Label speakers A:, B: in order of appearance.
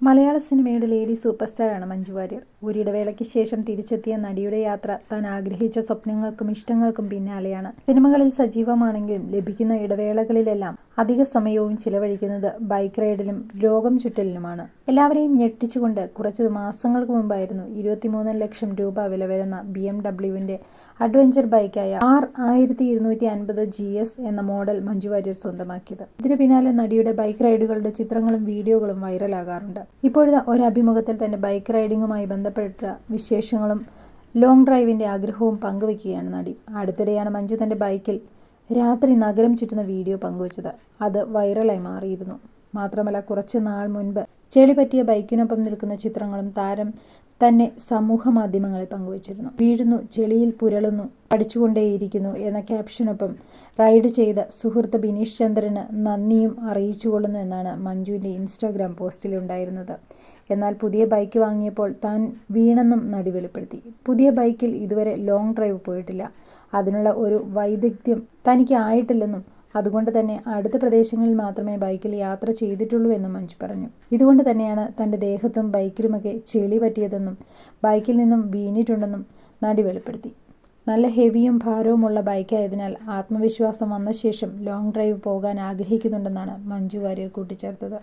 A: മലയാള സിനിമയുടെ lady super സ്റ്റാറാണ് Manju Warrier. ഒരിടവേളയ്ക്ക് ശേഷം തിരിച്ചെത്തിയ നടിയുടെ യാത്ര താൻ ആഗ്രഹിച്ച സ്വപ്നങ്ങൾക്കും ഇഷ്ടങ്ങൾക്കും പിന്നാലെയാണ്. സിനിമകളിൽ സജീവമാണെങ്കിലും ലഭിക്കുന്ന ഇടവേളകളിലെല്ലാം അധിക സമയവും ചിലവഴിക്കുന്നത് ബൈക്ക് റൈഡിലും ലോകം ചുറ്റലിലുമാണ്. എല്ലാവരെയും ഞെട്ടിച്ചുകൊണ്ട് കുറച്ച് മാസങ്ങൾക്ക് മുമ്പായിരുന്നു 23 ലക്ഷം രൂപ വില വരുന്ന BMW അഡ്വഞ്ചർ ബൈക്കായ R1250 GS എന്ന മോഡൽ മഞ്ജു വാര്യർ സ്വന്തമാക്കിയത്. ഇതിന് പിന്നാലെ നടിയുടെ ബൈക്ക് റൈഡുകളുടെ ചിത്രങ്ങളും വീഡിയോകളും വൈറലാകാറുണ്ട്. ഇപ്പോഴത്തെ ഒരു അഭിമുഖത്തിൽ തന്നെ ബൈക്ക് റൈഡിങ്ങുമായി ബന്ധപ്പെട്ട വിശേഷങ്ങളും ലോങ് ഡ്രൈവിന്റെ ആഗ്രഹവും പങ്കുവെക്കുകയാണ് നടി. അടുത്തിടെയാണ് മഞ്ജു തന്റെ ബൈക്കിൽ രാത്രി നഗരം ചുറ്റുന്ന വീഡിയോ പങ്കുവച്ചത്. അത് വൈറലായി മാറിയിരുന്നു. മാത്രമല്ല, കുറച്ച് നാൾ മുൻപ് ചെളി പറ്റിയ ബൈക്കിനൊപ്പം നിൽക്കുന്ന ചിത്രങ്ങളും താരം തന്നെ സമൂഹ മാധ്യമങ്ങളിൽ പങ്കുവച്ചിരുന്നു. വീഴുന്നു, ചെളിയിൽ പുരളുന്നു, പഠിച്ചുകൊണ്ടേയിരിക്കുന്നു എന്ന ക്യാപ്ഷനൊപ്പം റൈഡ് ചെയ്ത സുഹൃത്ത് ബിനീഷ് ചന്ദ്രന് നന്ദിയും അറിയിച്ചുകൊള്ളുന്നു എന്നാണ് മഞ്ജുവിൻ്റെ ഇൻസ്റ്റാഗ്രാം പോസ്റ്റിലുണ്ടായിരുന്നത്. എന്നാൽ പുതിയ ബൈക്ക് വാങ്ങിയപ്പോൾ താൻ വീണെന്നും നടി വെളിപ്പെടുത്തി. പുതിയ ബൈക്കിൽ ഇതുവരെ ലോങ് ഡ്രൈവ് പോയിട്ടില്ല, അതിനുള്ള ഒരു വൈദഗ്ധ്യം തനിക്ക് ആയിട്ടില്ലെന്നും അതുകൊണ്ട് തന്നെ അടുത്ത പ്രദേശങ്ങളിൽ മാത്രമേ ബൈക്കിൽ യാത്ര ചെയ്തിട്ടുള്ളൂ എന്നും മഞ്ജു പറഞ്ഞു. ഇതുകൊണ്ട് തന്നെയാണ് തൻ്റെ ദേഹത്തും ബൈക്കിലുമൊക്കെ ചെളി പറ്റിയതെന്നും ബൈക്കിൽ നിന്നും വീണിട്ടുണ്ടെന്നും നടി വെളിപ്പെടുത്തി. നല്ല ഹെവിയും ഭാരവുമുള്ള ബൈക്കായതിനാൽ ആത്മവിശ്വാസം വന്ന ശേഷം ലോങ് ഡ്രൈവ് പോകാൻ ആഗ്രഹിക്കുന്നുണ്ടെന്നാണ് മഞ്ജു വാര്യർ കൂട്ടിച്ചേർത്തത്.